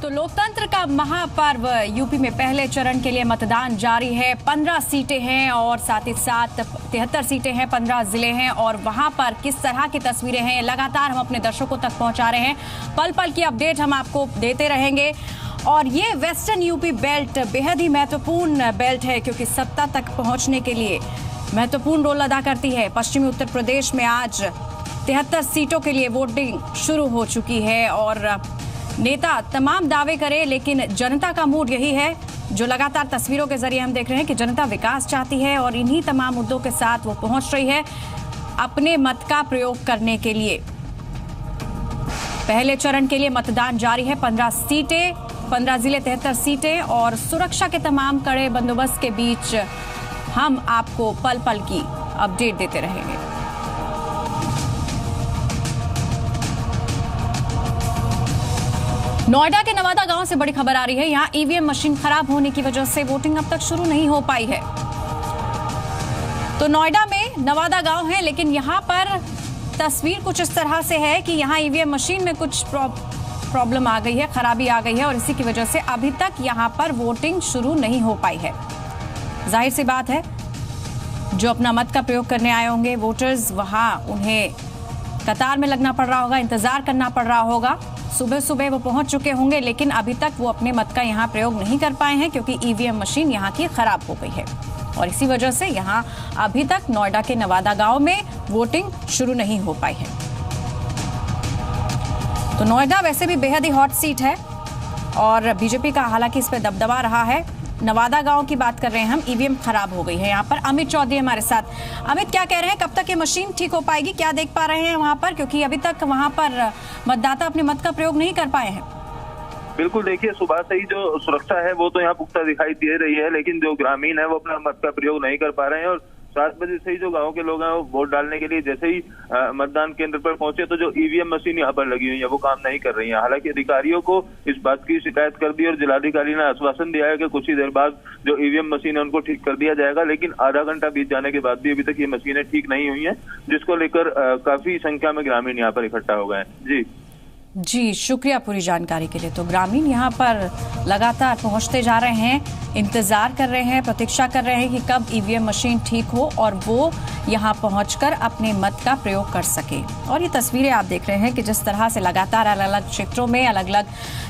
तो लोकतंत्र का महापर्व यूपी में पहले चरण के लिए मतदान जारी है। 15 सीटें हैं और साथ ही साथ 73 सीटें हैं, 15 जिले हैं और वहां पर किस तरह की तस्वीरें हैं लगातार हम अपने दर्शकों तक पहुंचा रहे हैं। पल पल की अपडेट हम आपको देते रहेंगे। और ये वेस्टर्न यूपी बेल्ट बेहद ही महत्वपूर्ण बेल्ट है क्योंकि सत्ता तक पहुंचने के लिए महत्वपूर्ण रोल अदा करती है। पश्चिमी उत्तर प्रदेश में आज 73 सीटों के लिए वोटिंग शुरू हो चुकी है और नेता तमाम दावे करे लेकिन जनता का मूड यही है जो लगातार तस्वीरों के जरिए हम देख रहे हैं कि जनता विकास चाहती है और इन्हीं तमाम मुद्दों के साथ वो पहुंच रही है अपने मत का प्रयोग करने के लिए। पहले चरण के लिए मतदान जारी है। 15 सीटें, 15 जिले, 73 सीटें और सुरक्षा के तमाम कड़े बंदोबस्त के बीच हम आपको पल पल की अपडेट देते रहेंगे। नोएडा के नवादा गांव से बड़ी खबर आ रही है। यहां ईवीएम मशीन खराब होने की वजह से वोटिंग अब तक शुरू नहीं हो पाई है। तो नोएडा में नवादा गांव है लेकिन यहां पर तस्वीर कुछ इस तरह से है कि यहां ईवीएम मशीन में कुछ प्रॉब्लम आ गई है, खराबी आ गई है और इसी की वजह से अभी तक यहां पर वोटिंग शुरू नहीं हो पाई है। जाहिर सी बात है जो अपना मत का प्रयोग करने आए होंगे वोटर्स, वहां उन्हें कतार में लगना पड़ रहा होगा, इंतजार करना पड़ रहा होगा। सुबह सुबह वो पहुंच चुके होंगे लेकिन अभी तक वो अपने मत का यहां प्रयोग नहीं कर पाए हैं क्योंकि ईवीएम मशीन यहां की खराब हो गई है और इसी वजह से यहां अभी तक नोएडा के नवादा गांव में वोटिंग शुरू नहीं हो पाई है। तो नोएडा वैसे भी बेहद ही हॉट सीट है और बीजेपी का हालांकि इस पर दबदबा रहा है। नवादा गांव की बात कर रहे हैं हम, ईवीएम खराब हो गई है। यहाँ पर अमित चौधरी हमारे साथ। अमित, क्या कह रहे हैं, कब तक ये मशीन ठीक हो पाएगी, क्या देख पा रहे हैं वहां पर, क्योंकि अभी तक वहां पर मतदाता अपने मत का प्रयोग नहीं कर पाए हैं? बिल्कुल, देखिए सुबह से ही जो सुरक्षा है वो तो यहाँ पुख्ता दिखाई दे रही है लेकिन जो ग्रामीण है वो अपना मत का प्रयोग नहीं कर पा रहे हैं और 7 बजे से ही जो गांव के लोग हैं वो वोट डालने के लिए जैसे ही मतदान केंद्र पर पहुंचे तो जो ईवीएम मशीन यहाँ पर लगी हुई है वो काम नहीं कर रही है। हालांकि अधिकारियों को इस बात की शिकायत कर दी और जिलाधिकारी ने आश्वासन दिया है कि कुछ ही देर बाद जो ईवीएम मशीन है उनको ठीक कर दिया जाएगा, लेकिन आधा घंटा बीत जाने के बाद भी अभी तक ये मशीनें ठीक नहीं हुई है जिसको लेकर काफी संख्या में ग्रामीण यहाँ पर इकट्ठा हो गए हैं। जी, शुक्रिया पूरी जानकारी के लिए। तो ग्रामीण यहाँ पर लगातार पहुंचते जा रहे हैं, इंतजार कर रहे हैं, प्रतीक्षा कर रहे हैं कि कब ईवीएम मशीन ठीक हो और वो यहाँ पहुंचकर अपने मत का प्रयोग कर सके। और ये तस्वीरें आप देख रहे हैं कि जिस तरह से लगातार अलग अलग क्षेत्रों में अलग अलग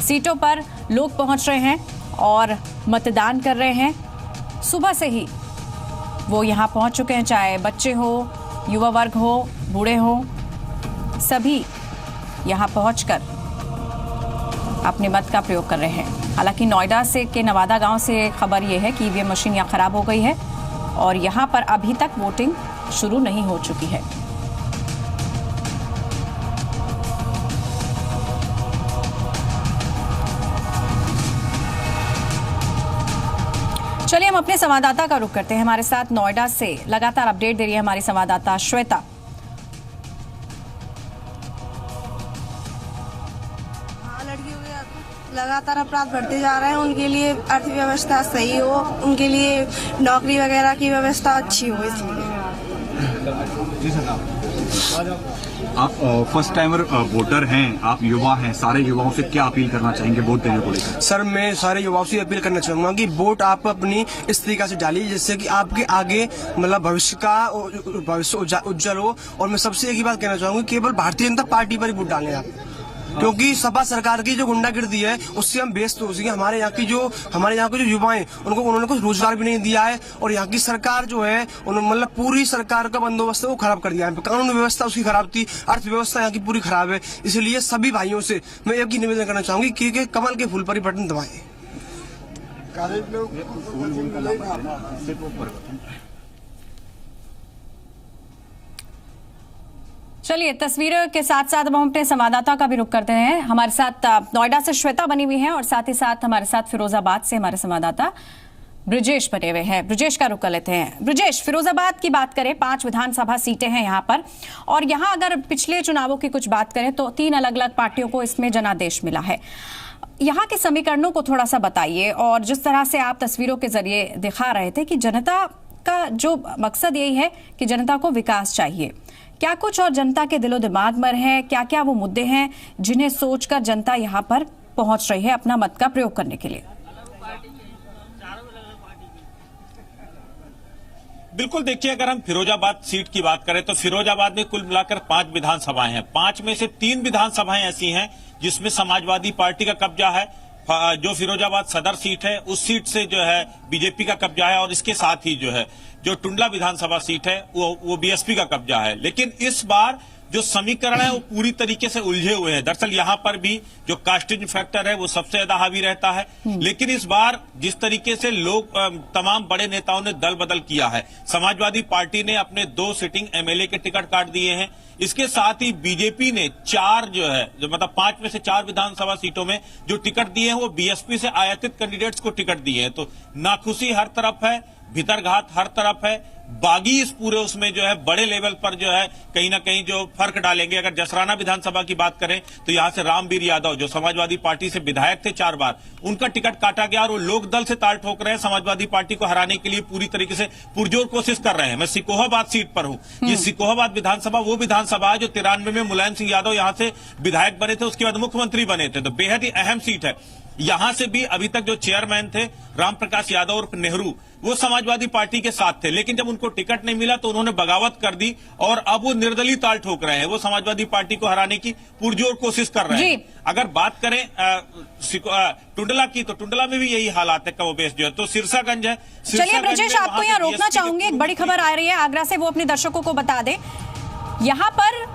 सीटों पर लोग पहुंच रहे हैं और मतदान कर रहे हैं। सुबह से ही वो यहाँ पहुंच चुके हैं, चाहे बच्चे हो, युवा वर्ग हो, बूढ़े हो, सभी यहाँ पहुंचकर अपने मत का प्रयोग कर रहे हैं। हालांकि नोएडा से के नवादा गांव से खबर यह है कि ईवीएम मशीन यहाँ खराब हो गई है और यहाँ पर अभी तक वोटिंग शुरू नहीं हो चुकी है। चलिए हम अपने संवाददाता का रुख करते हैं। हमारे साथ नोएडा से लगातार अपडेट दे रही है हमारी संवाददाता श्वेता। लगातार अपराध बढ़ते जा रहे हैं, उनके लिए अर्थव्यवस्था सही हो, उनके लिए नौकरी वगैरह की व्यवस्था अच्छी हो, इसलिए। आप फर्स्ट टाइमर वोटर हैं, आप युवा हैं, सारे युवाओं से क्या अपील करना चाहेंगे वोट देने को लेकर? सर, मैं सारे युवाओं से अपील करना चाहूंगा कि वोट आप अपनी इस तरीका से डालिए जिससे कि आपके आगे मतलब भविष्य उज्जवल हो। और मैं सबसे एक ही बात कहना चाहूंगा, केवल भारतीय जनता पार्टी पर ही वोट डालें आप, क्योंकि सपा सरकार की जो गुंडागिर्दी है उससे हम बेस्ट हो सके। हमारे यहाँ के जो युवा हैं उन्होंने कुछ रोजगार भी नहीं दिया है और यहाँ की सरकार जो है उन्होंने मतलब पूरी सरकार का बंदोबस्त है वो खराब कर दिया है। कानून व्यवस्था उसकी खराब थी, अर्थव्यवस्था यहाँ की पूरी खराब है। इसलिए सभी भाइयों से मैं एक ही निवेदन करना चाहूंगी कि कमल के फूल पर ही बटन दबाएं। चलिए तस्वीरों के साथ साथ हम अपने संवाददाता का भी रुख करते हैं। हमारे साथ नोएडा से श्वेता बनी हुई है और साथ ही साथ हमारे साथ फिरोजाबाद से हमारे संवाददाता ब्रिजेश बने हुए हैं। ब्रिजेश का रुख कर लेते हैं। ब्रिजेश, फिरोजाबाद की बात करें, 5 विधानसभा सीटें हैं यहाँ पर और यहाँ अगर पिछले चुनावों की कुछ बात करें तो 3 अलग अलग पार्टियों को इसमें जनादेश मिला है। यहाँ के समीकरणों को थोड़ा सा बताइए और जिस तरह से आप तस्वीरों के जरिए दिखा रहे थे कि जनता का जो मकसद यही है कि जनता को विकास चाहिए, क्या कुछ और जनता के दिलो दिमाग में है, क्या क्या वो मुद्दे हैं जिन्हें सोचकर जनता यहाँ पर पहुंच रही है अपना मत का प्रयोग करने के लिए। बिल्कुल, देखिए, अगर हम फिरोजाबाद सीट की बात करें तो फिरोजाबाद में कुल मिलाकर 5 विधानसभाएं हैं। 5 में से 3 विधानसभाएं ऐसी हैं जिसमें समाजवादी पार्टी का कब्जा है। जो फिरोजाबाद सदर सीट है उस सीट से जो है बीजेपी का कब्जा है, और इसके साथ ही जो है जो टुंडला विधानसभा सीट है वो बीएसपी का कब्जा है। लेकिन इस बार जो समीकरण है वो पूरी तरीके से उलझे हुए हैं। दरअसल यहां पर भी जो कास्टिंग फैक्टर है वो सबसे ज्यादा हावी रहता है। लेकिन इस बार जिस तरीके से लोग तमाम बड़े नेताओं ने दल बदल किया है, समाजवादी पार्टी ने अपने 2 सिटिंग एमएलए के टिकट काट दिए हैं। इसके साथ ही बीजेपी ने 4 जो मतलब 5 में से 4 विधानसभा सीटों में जो टिकट दिए हैं वो बीएसपी से आयातित कैंडिडेट्स को टिकट दिए हैं। तो नाखुशी हर तरफ है, भीतरघात हर तरफ है। बागी इस पूरे उसमें जो है बड़े लेवल पर जो है कहीं ना कहीं जो फर्क डालेंगे। अगर जसराना विधानसभा की बात करें तो यहां से रामवीर यादव जो समाजवादी पार्टी से विधायक थे 4 बार, उनका टिकट काटा गया और वो लोकदल से ताल ठोक रहे हैं। समाजवादी पार्टी को हराने के लिए पूरी तरीके से पुरजोर कोशिश कर रहे हैं। मैं सिकोहाबाद सीट पर हूं। ये सिकोहाबाद विधानसभा वो विधानसभा है जो 93 में मुलायम सिंह यादव यहां से विधायक बने थे, उसके बाद मुख्यमंत्री बने थे। तो बेहद ही अहम सीट है। यहां से भी अभी तक जो चेयरमैन थे रामप्रकाश यादव और नेहरू, वो समाजवादी पार्टी के साथ थे। लेकिन जब उनको टिकट नहीं मिला तो उन्होंने बगावत कर दी और अब वो निर्दलीय ताल ठोक रहे हैं। वो समाजवादी पार्टी को हराने की पुरजोर कोशिश कर रहे हैं। अगर बात करें टुंडला की, तो टुंडला में भी यही हालात है कमोबेश जो है। तो सिरसागंज है। चलिए ब्रजेश, आपको यहाँ रोकना चाहूंगी। एक बड़ी खबर आ रही है आगरा से, वो अपने दर्शकों को बता दें। यहां पर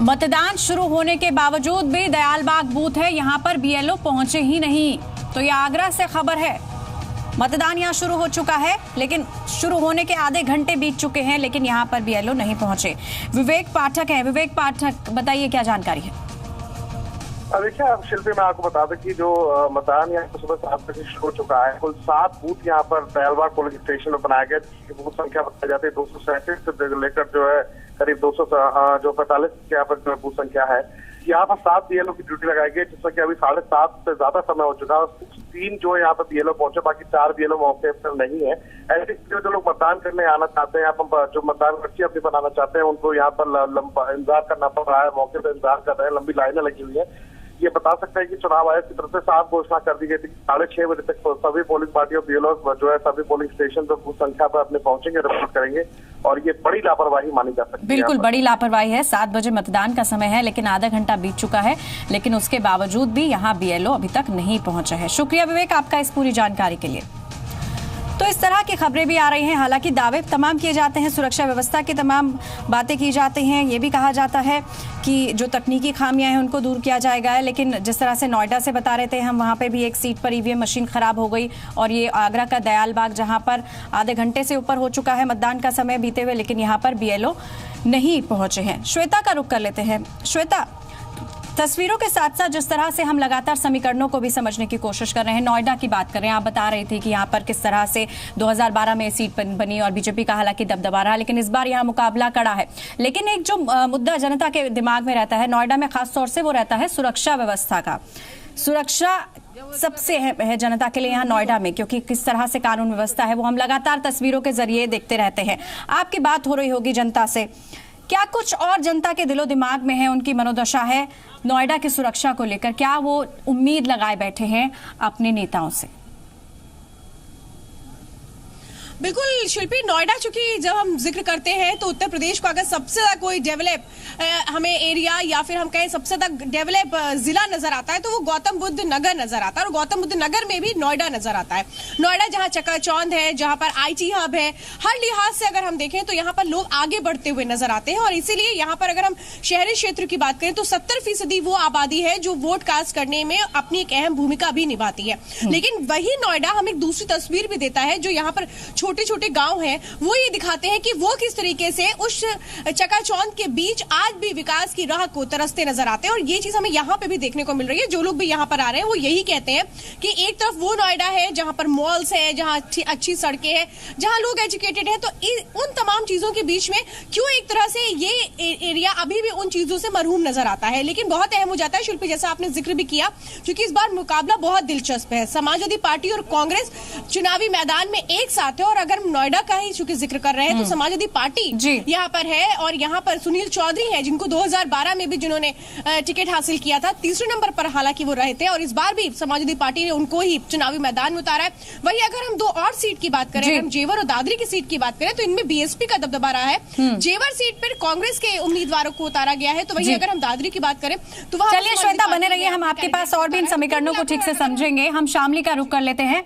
मतदान शुरू होने के बावजूद भी दयालबाग बूथ है, यहां पर बीएलओ पहुंचे ही नहीं। तो यह आगरा से खबर है। मतदान यहां शुरू हो चुका है, लेकिन शुरू होने के आधे घंटे बीत चुके हैं, लेकिन यहां पर बीएलओ नहीं पहुंचे। विवेक पाठक है। विवेक पाठक, बताइए क्या जानकारी है। देखिए शिल्पी, मैं आपको बता दें कि जो मतदान यहाँ पर सुबह 7 बजे शुरू हो चुका है। कुल 7 बूथ यहाँ पर दयालबाग पोलिंग स्टेशन में बनाया गया, जिसकी बूथ संख्या बताई जाती है 237 से लेकर जो है करीब 245 यहाँ पर जो बूथ संख्या है। यहाँ पर 7 बीएलओ की ड्यूटी लगाई गई, जिसमें कि अभी 7:30 से ज्यादा समय हो चुका है। 3 जो है यहाँ पर बीएलओ पहुंचे, बाकी 4 बीएलओ मौके पर नहीं है। ऐसे जो लोग मतदान करने आना चाहते हैं, यहाँ पर जो मतदान पर्ची अपनी बनाना चाहते हैं, उनको यहाँ पर लंबा इंतजार करना पड़ रहा है। मौके पर इंतजार कर रहे हैं, लंबी लाइनें लगी हुई है। ये बता सकते हैं कि चुनाव आयोग की तरफ से साफ घोषणा कर दी गई थी कि 6:30 बजे तक सभी पोलिंग पार्टी और बीएलओ जो है सभी पोलिंग स्टेशन पर बूथ संख्या पर अपने पहुंचेंगे, रिपोर्ट करेंगे। और ये बड़ी लापरवाही मानी जा सकती है। बिल्कुल बड़ी लापरवाही है। 7 बजे मतदान का समय है, लेकिन आधा घंटा बीत चुका है, लेकिन उसके बावजूद भी यहाँ बीएलओ अभी तक नहीं पहुंचे हैं। शुक्रिया विवेक आपका इस पूरी जानकारी के लिए। तो इस तरह की खबरें भी आ रही हैं। हालांकि दावे तमाम किए जाते हैं, सुरक्षा व्यवस्था की तमाम बातें की जाती हैं। ये भी कहा जाता है कि जो तकनीकी खामियां हैं उनको दूर किया जाएगा। लेकिन जिस तरह से नोएडा से बता रहे थे हम, वहां पे भी एक सीट पर ईवीएम मशीन खराब हो गई। और ये आगरा का दयालबाग, जहां पर आधे घंटे से ऊपर हो चुका है मतदान का समय बीते हुए, लेकिन यहाँ पर बीएलओ नहीं पहुंचे हैं। श्वेता का रुख कर लेते हैं। श्वेता, तस्वीरों के साथ साथ जिस तरह से हम लगातार समीकरणों को भी समझने की कोशिश कर रहे हैं, नोएडा की बात कर रहे हैं, आप बता रही थी कि यहाँ पर किस तरह से 2012 में सीट बनी और बीजेपी का हालांकि दबदबा रहा, लेकिन इस बार यहाँ मुकाबला कड़ा है। लेकिन एक जो मुद्दा जनता के दिमाग में रहता है नोएडा में खासतौर से, वो रहता है सुरक्षा व्यवस्था का। सुरक्षा सबसे है जनता के लिए यहाँ नोएडा में, क्योंकि किस तरह से कानून व्यवस्था है वो हम लगातार तस्वीरों के जरिए देखते रहते हैं। आपकी बात हो रही होगी जनता से, क्या कुछ और जनता के दिलो दिमाग में है, उनकी मनोदशा है नोएडा की सुरक्षा को लेकर? क्या वो उम्मीद लगाए बैठे हैं अपने नेताओं से? बिल्कुल शिल्पी, नोएडा चूंकि जब हम जिक्र करते हैं तो उत्तर प्रदेश को अगर सबसे ज्यादा कोई डेवलप हमें एरिया या फिर हम कहें सबसे ज्यादा डेवलप जिला नजर आता है तो वो गौतम बुद्ध नगर नजर आता है। और गौतम बुद्ध नगर में भी नोएडा नजर आता है। नोएडा जहां चकाचौंध है, जहां पर आईटी हब है, हर लिहाज से अगर हम देखें तो यहाँ पर लोग आगे बढ़ते हुए नजर आते हैं। और इसीलिए यहाँ पर अगर हम शहरी क्षेत्र की बात करें तो 70% वो आबादी है जो वोट कास्ट करने में अपनी एक अहम भूमिका भी निभाती है। लेकिन वही नोएडा हमें एक दूसरी तस्वीर भी देता है, जो यहाँ पर छोटे छोटे गांव हैं, वो ये दिखाते हैं कि वो किस तरीके से उस चकाचौंध के बीच आज भी विकास की राह को तरसते नजर आते हैं। और ये चीज हमें यहाँ पे भी देखने को मिल रही है। जो लोग भी यहाँ पर आ रहे हैं वो यही कहते हैं कि एक तरफ वो नोएडा है जहां पर मॉल्स है, जहां अच्छी सड़कें हैं, जहां लोग एजुकेटेड हैं, तो उन तमाम चीजों के बीच में क्यों एक तरह से ये एरिया अभी भी उन चीजों से मरहूम नजर आता है। लेकिन बहुत अहम हो जाता है शिल्पी, जैसा आपने जिक्र भी किया, क्योंकि इस बार मुकाबला बहुत दिलचस्प है। समाजवादी पार्टी और कांग्रेस चुनावी मैदान में एक साथ है और अगर हम नोएडा का ही चूंकि जिक्र कर रहे हैं तो समाजवादी पार्टी यहाँ पर है और यहाँ पर सुनील चौधरी है, जिनको 2012 में भी जिन्होंने टिकट हासिल किया था, तीसरे नंबर पर हालांकि वो रहे थे और इस बार भी समाजवादी पार्टी ने उनको ही चुनावी मैदान में उतारा है। वही अगर हम 2 और सीट की बात करें, हम जेवर और दादरी की सीट की बात करें तो इनमें बीएसपी का दबदबा रहा है। जेवर सीट पर कांग्रेस के उम्मीदवारों को उतारा गया है। तो वही अगर हम दादरी की बात करें तो वहां चलिए श्वेता बने रहिए, हम आपके पास और भी इन समीकरणों को ठीक से समझेंगे। हम शामली का रुख कर लेते हैं।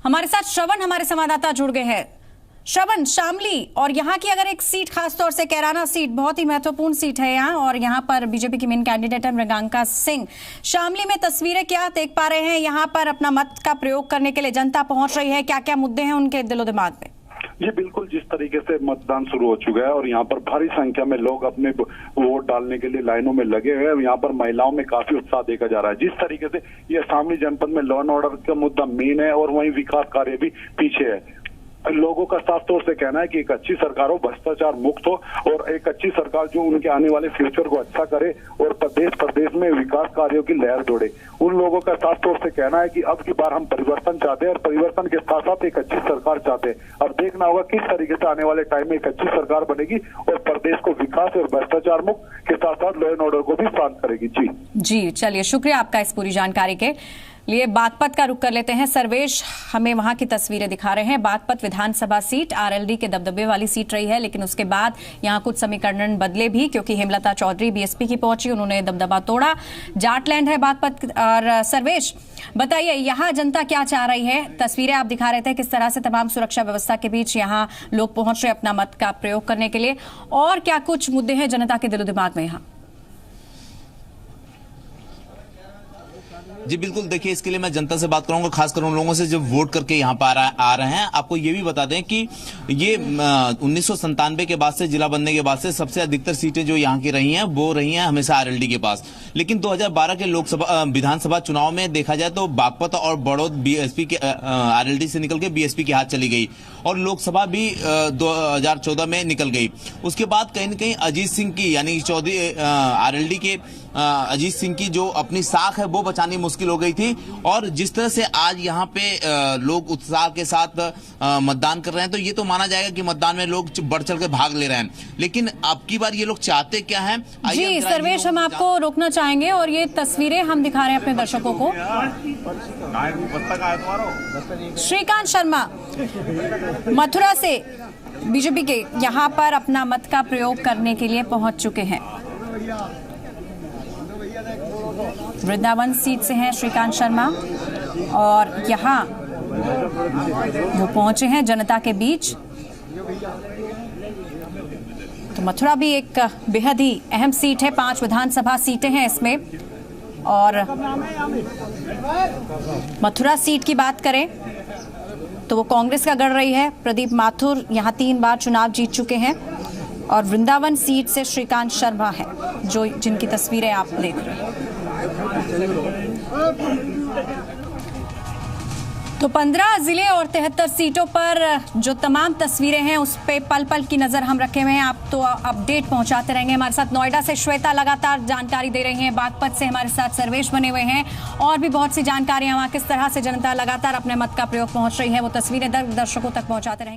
हमारे साथ श्रवण हमारे संवाददाता जुड़ गए हैं। श्रवण, शामली और यहाँ की अगर एक सीट, खासतौर से कैराना सीट बहुत ही महत्वपूर्ण सीट है यहाँ, और यहाँ पर बीजेपी की मेन कैंडिडेट है मृगांका सिंह। शामली में तस्वीरें क्या देख पा रहे हैं? यहाँ पर अपना मत का प्रयोग करने के लिए जनता पहुंच रही है, क्या क्या मुद्दे हैं उनके दिलो दिमाग में? जी बिल्कुल, जिस तरीके से मतदान शुरू हो चुका है और यहाँ पर भारी संख्या में लोग अपने वोट डालने के लिए लाइनों में लगे हुए हैं। यहाँ पर महिलाओं में काफी उत्साह देखा जा रहा है। जिस तरीके से ये शामली जनपद में लॉ एंड ऑर्डर का मुद्दा मेन है और वहीं विकास कार्य भी पीछे है। लोगों का साफ तौर से कहना है कि एक अच्छी सरकार हो, भ्रष्टाचार मुक्त हो और एक अच्छी सरकार जो उनके आने वाले फ्यूचर को अच्छा करे और प्रदेश में विकास कार्यों की लहर दौड़े। उन लोगों का साफ तौर से कहना है कि अब की बार हम परिवर्तन चाहते हैं और परिवर्तन के साथ साथ एक अच्छी सरकार चाहते हैं। अब देखना होगा किस तरीके से आने वाले टाइम में एक अच्छी सरकार बनेगी और प्रदेश को विकास और भ्रष्टाचार मुक्त के साथ साथ लॉ एंड ऑर्डर को भी शांत करेगी। जी चलिए, शुक्रिया आपका इस पूरी जानकारी के लिए। बागपत का रुख कर लेते हैं। सर्वेश हमें वहां की तस्वीरें दिखा रहे हैं। बागपत विधानसभा सीट आरएलडी के दबदबे वाली सीट रही है, लेकिन उसके बाद यहां कुछ समीकरण बदले भी, क्योंकि हेमलता चौधरी बीएसपी की पहुंची, उन्होंने दबदबा तोड़ा। जाटलैंड है बागपत। और सर्वेश बताइए, यहां जनता क्या चाह रही है? तस्वीरें आप दिखा रहे थे किस तरह से तमाम सुरक्षा व्यवस्था के बीच यहां लोग पहुंच रहे अपना मत का प्रयोग करने के लिए, और क्या कुछ मुद्दे हैं जनता के दिलो दिमाग में यहाँ? जी बिल्कुल, देखिए इसके लिए मैं जनता से बात करूंगा, खासकर उन लोगों से जो वोट करके यहाँ पर आ रहे हैं। आपको ये भी बता दें कि ये 1997 के बाद से, जिला बनने के बाद से सबसे अधिकतर सीटें जो यहाँ की रही हैं वो रही हैं हमेशा आरएलडी के पास। लेकिन 2012 के लोकसभा विधानसभा चुनाव में देखा जाए तो बागपत और बड़ौद बीएसपी के आरएलडी से निकल के बीएसपी के हाथ चली गई और लोकसभा भी 2014 में निकल गई। उसके बाद कहीं न कहीं अजीत सिंह की, यानी चौधरी आरएलडी के अजीत सिंह की जो अपनी साख है वो बचानी मुश्किल हो गई थी। और जिस तरह से आज यहाँ पे लोग उत्साह के साथ मतदान कर रहे हैं, तो ये तो माना जाएगा कि मतदान में लोग बढ़ चढ़ के भाग ले रहे हैं। लेकिन अब की बार ये लोग चाहते क्या हैं? जी सर्वेश, हम आपको रोकना चाहेंगे और ये तस्वीरें हम दिखा रहे हैं अपने दर्शकों को। श्रीकांत शर्मा मथुरा से बीजेपी के यहाँ पर अपना मत का प्रयोग करने के लिए पहुंच चुके हैं। वृंदावन सीट से हैं श्रीकांत शर्मा और यहाँ वो पहुंचे हैं जनता के बीच। तो मथुरा भी एक बेहद ही अहम सीट है, 5 विधानसभा सीटें हैं इसमें। और मथुरा सीट की बात करें तो वो कांग्रेस का गढ़ रही है। प्रदीप माथुर यहाँ 3 बार चुनाव जीत चुके हैं। और वृंदावन सीट से श्रीकांत शर्मा है जो जिनकी तस्वीरें आप देख रहे हैं। तो 15 जिले और 73 सीटों पर जो तमाम तस्वीरें हैं उस पे पल पल की नजर हम रखे हुए हैं। आप तो अपडेट पहुंचाते रहेंगे। हमारे साथ नोएडा से श्वेता लगातार जानकारी दे रही हैं, बागपत से हमारे साथ सर्वेश बने हुए हैं और भी बहुत सी जानकारियां वहां किस तरह से जनता लगातार अपने मत का प्रयोग पहुंच रही है वो तस्वीरें दर्शकों तक पहुंचाते रहेंगे।